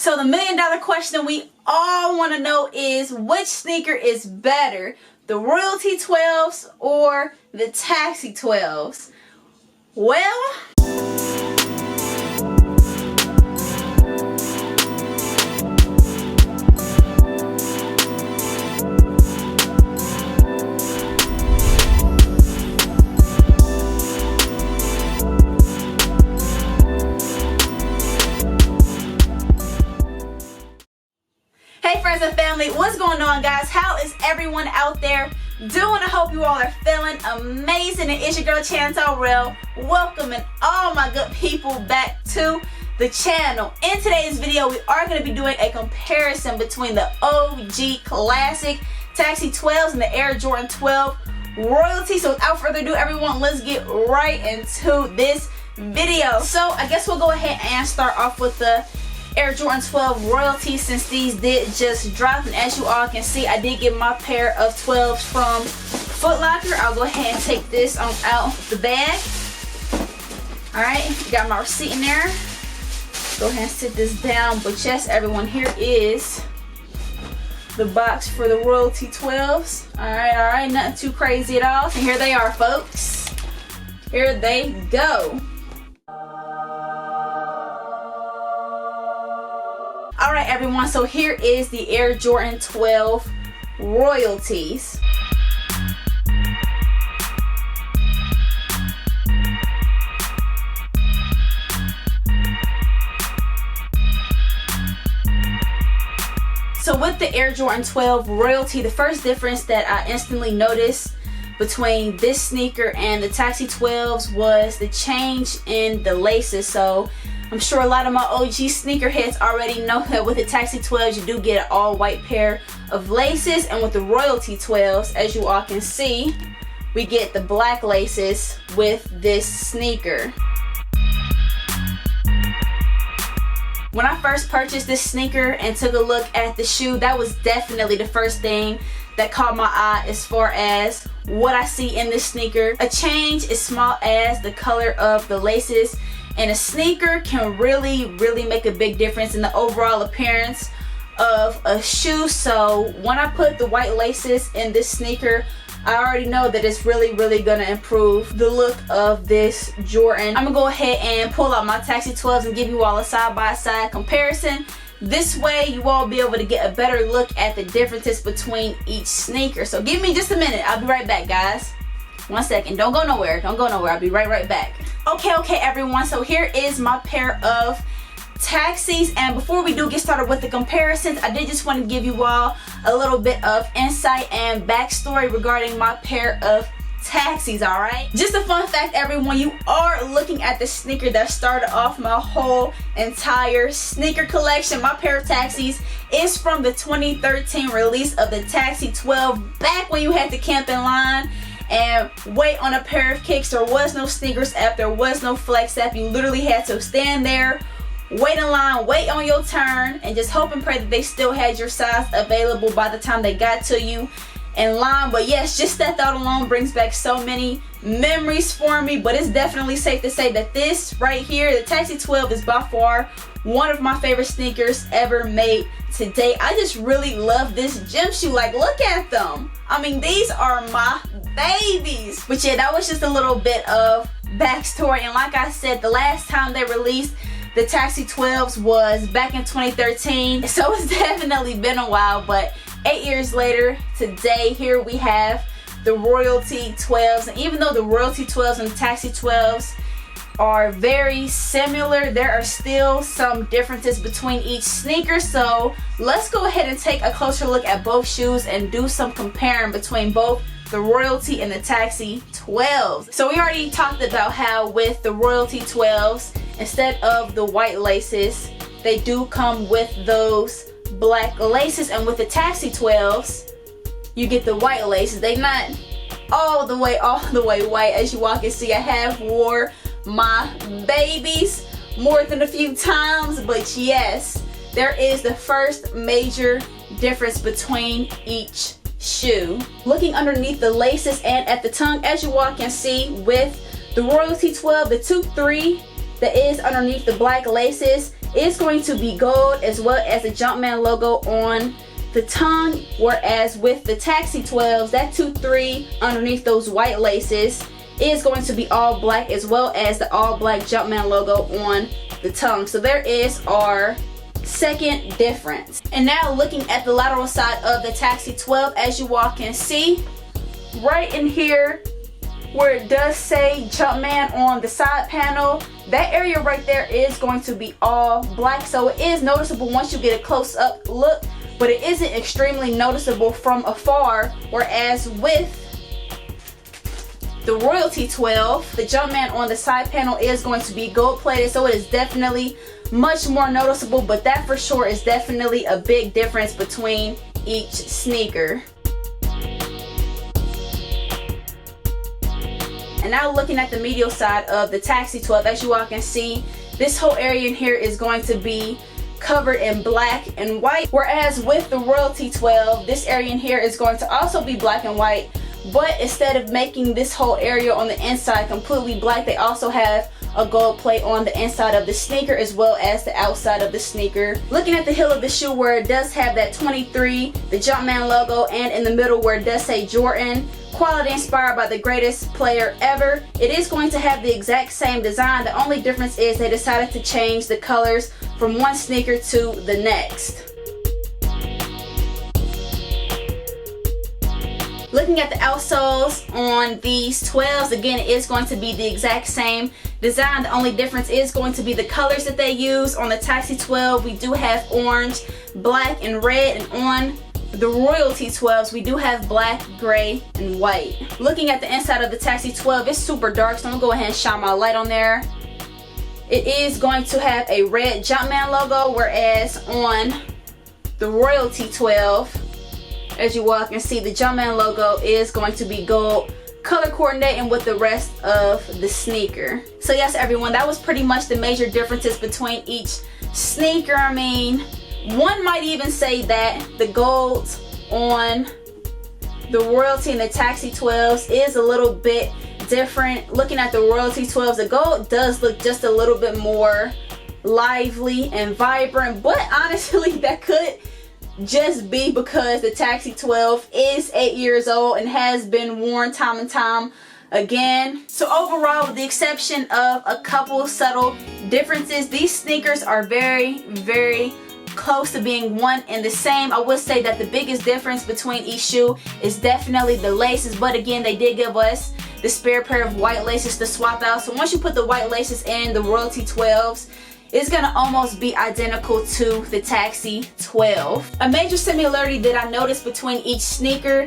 So the $1,000,000 question we all want to know is, which sneaker is better, the Royalty 12s or the Taxi 12s? Well, hey friends and family, what's going on, guys? How is everyone out there doing? I hope you all are feeling amazing. It is your girl Chantal Real, welcoming all my good people back to the channel. In today's video, we are going to be doing a comparison between the OG Classic Taxi 12s and the Air Jordan 12 Royalty. So without further ado, everyone, let's get right into this video. So I guess we'll go ahead and start off with the Air Jordan 12 Royalty, since these did just drop, and as you all can see, I did get my pair of 12s from Foot Locker. I'll go ahead and take this out the bag. Alright, got my receipt in there. Go ahead and sit this down. But yes, everyone, here is the box for the Royalty 12s. Alright, nothing too crazy at all. So here they are, folks. Here they go. Alright everyone, so here is the Air Jordan 12 Royalties. So with the Air Jordan 12 Royalty, the first difference that I instantly noticed between this sneaker and the Taxi 12s was the change in the laces. So I'm sure a lot of my OG sneakerheads already know that with the Taxi 12s, you do get an all white pair of laces, and with the Royalty 12s, as you all can see, we get the black laces with this sneaker. When I first purchased this sneaker and took a look at the shoe, that was definitely the first thing that caught my eye as far as what I see in this sneaker. A change as small as the color of the laces and a sneaker can really make a big difference in the overall appearance of a shoe. So when I put the white laces in this sneaker, I already know that it's really gonna improve the look of this Jordan. I'm gonna go ahead and pull out my Taxi 12s and give you all a side-by-side comparison. This way you all be able to get a better look at the differences between each sneaker. So give me just a minute, I'll be right back, guys. 1 second, don't go nowhere, I'll be right back. Okay everyone, so here is my pair of Taxis, and before we do get started with the comparisons, I did just want to give you all a little bit of insight and backstory regarding my pair of Taxis. Alright, just a fun fact, everyone, you are looking at the sneaker that started off my whole entire sneaker collection. My pair of Taxis is from the 2013 release of the Taxi 12, back when you had to camp in line and wait on a pair of kicks. There was no sneakers app, there was no flex app. You literally had to stand there, wait in line, wait on your turn, and just hope and pray that they still had your size available by the time they got to you in line. But yes, just that thought alone brings back so many memories for me. But it's definitely safe to say that this right here, the Taxi 12, is by far one of my favorite sneakers ever made to date. I just really love this gym shoe. Like, look at them. I mean, these are my babies. But yeah, that was just a little bit of backstory. And like I said, the last time they released the Taxi 12s was back in 2013. So it's definitely been a while, but 8 years later, today, here we have the Royalty 12s. And even though the Royalty 12s and the Taxi 12s are very similar, there are still some differences between each sneaker. So let's go ahead and take a closer look at both shoes and do some comparing between both the Royalty and the Taxi 12s. So we already talked about how with the Royalty 12s, instead of the white laces, they do come with those black laces, and with the Taxi 12s, you get the white laces. They not all the way white. As you all can see, I have wore my babies more than a few times, but yes, there is the first major difference between each shoe. Looking underneath the laces and at the tongue, as you all can see, with the Royalty 12, the 2-3 that is underneath the black laces is going to be gold, as well as the Jumpman logo on the tongue, whereas with the Taxi 12s, that 2-3 underneath those white laces is going to be all black, as well as the all black Jumpman logo on the tongue. So there is our second difference. And now looking at the lateral side of the Taxi 12, as you all can see, right in here where it does say Jumpman on the side panel, that area right there is going to be all black. So it is noticeable once you get a close-up look, but it isn't extremely noticeable from afar, whereas with the Royalty 12, the Jumpman on the side panel is going to be gold plated, so it is definitely much more noticeable, but that for sure is definitely a big difference between each sneaker. And now looking at the medial side of the Taxi 12, as you all can see, this whole area in here is going to be covered in black and white, whereas with the Royalty 12, this area in here is going to also be black and white, but instead of making this whole area on the inside completely black, they also have a gold plate on the inside of the sneaker as well as the outside of the sneaker. Looking at the heel of the shoe where it does have that 23, the Jumpman logo, and in the middle where it does say Jordan, quality inspired by the greatest player ever, it is going to have the exact same design. The only difference is they decided to change the colors from one sneaker to the next. Looking at the outsoles on these 12s, again, it is going to be the exact same design. The only difference is going to be the colors that they use. On the Taxi 12, we do have orange, black, and red, and on the Royalty 12s, we do have black, gray, and white. Looking at the inside of the Taxi 12, it's super dark, so I'm gonna go ahead and shine my light on there. It is going to have a red Jumpman logo, whereas on the Royalty 12, as you all can see, the Jumpman logo is going to be gold, color coordinating with the rest of the sneaker. So yes, everyone, that was pretty much the major differences between each sneaker. I mean, one might even say that the gold on the Royalty and the Taxi 12s is a little bit different. Looking at the Royalty 12s, the gold does look just a little bit more lively and vibrant, but honestly, that could just be because the Taxi 12 is 8 years old and has been worn time and time again. So overall, with the exception of a couple subtle differences, these sneakers are very, very close to being one and the same. I would say that the biggest difference between each shoe is definitely the laces, but again, they did give us the spare pair of white laces to swap out. So once you put the white laces in the Royalty 12s, it's gonna almost be identical to the Taxi 12. A major similarity that I noticed between each sneaker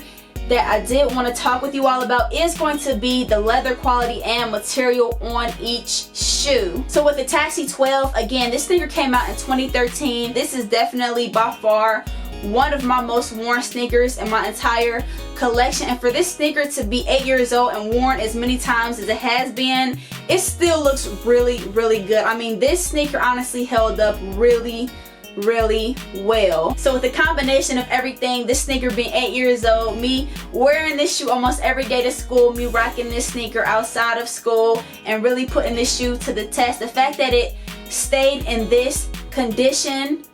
that I did want to talk with you all about is going to be the leather quality and material on each shoe. So with the Taxi 12, again, this sneaker came out in 2013. This is definitely by far one of my most worn sneakers in my entire collection, and for this sneaker to be 8 years old and worn as many times as it has been, it still looks really, really good. I mean, this sneaker honestly held up really, really well. So with the combination of everything, this sneaker being 8 years old, me wearing this shoe almost every day to school, me rocking this sneaker outside of school, and really putting this shoe to the test, the fact that it stayed in this condition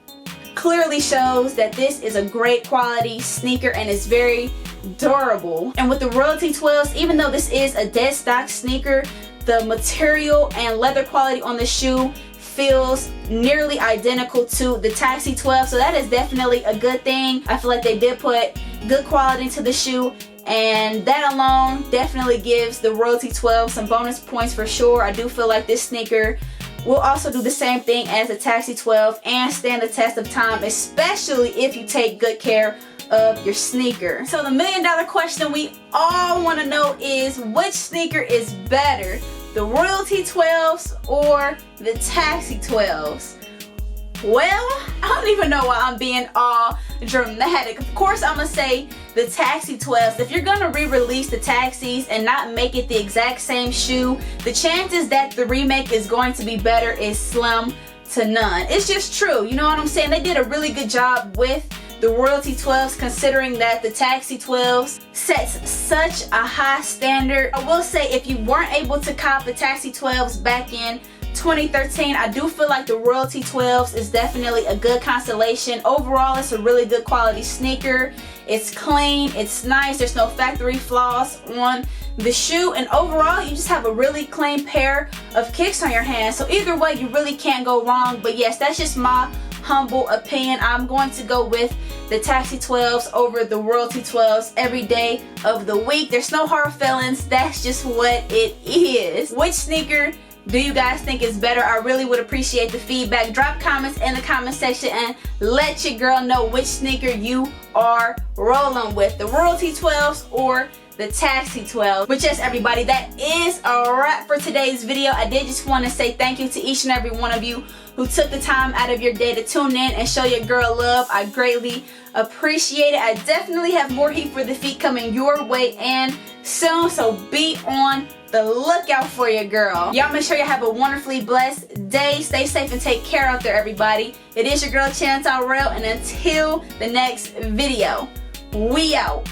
clearly shows that this is a great quality sneaker and is very durable. And with the Royalty 12s, even though this is a dead stock sneaker, the material and leather quality on the shoe feels nearly identical to the Taxi 12, so that is definitely a good thing. I feel like they did put good quality into the shoe, and that alone definitely gives the Royalty 12 some bonus points for sure. I do feel like this sneaker will also do the same thing as the Taxi 12 and stand the test of time, especially if you take good care of your sneaker. So the million-dollar question we all want to know is, which sneaker is better, the Royalty 12s or the Taxi 12s? Well, I don't even know why I'm being all dramatic. Of course, I'm gonna say the Taxi 12s. If you're gonna re-release the Taxis and not make it the exact same shoe, the chances that the remake is going to be better is slim to none. It's just true, you know what I'm saying? They did a really good job with the Royalty 12s, considering that the Taxi 12s sets such a high standard. I will say, if you weren't able to cop the Taxi 12s back in 2013. I do feel like the Royalty 12s is definitely a good constellation. Overall, it's a really good quality sneaker. It's clean, it's nice, there's no factory flaws on the shoe, and overall you just have a really clean pair of kicks on your hands. So either way, you really can't go wrong. But yes, that's just my humble opinion. I'm going to go with the Taxi 12s over the Royalty 12s every day of the week. There's no hard feelings, that's just what it is. Which sneaker do you guys think is better? I really would appreciate the feedback. Drop comments in the comment section and let your girl know which sneaker you are rolling with, the Royalty 12s or the Taxi 12. But yes, everybody, that is a wrap for today's video. I did just want to say thank you to each and every one of you who took the time out of your day to tune in and show your girl love. I greatly appreciate it. I definitely have more Heat for the Feet coming your way and soon, so be on the lookout for your girl. Y'all make sure you have a wonderfully blessed day. Stay safe and take care out there, everybody. It is your girl, Chantal Rell, and until the next video, we out.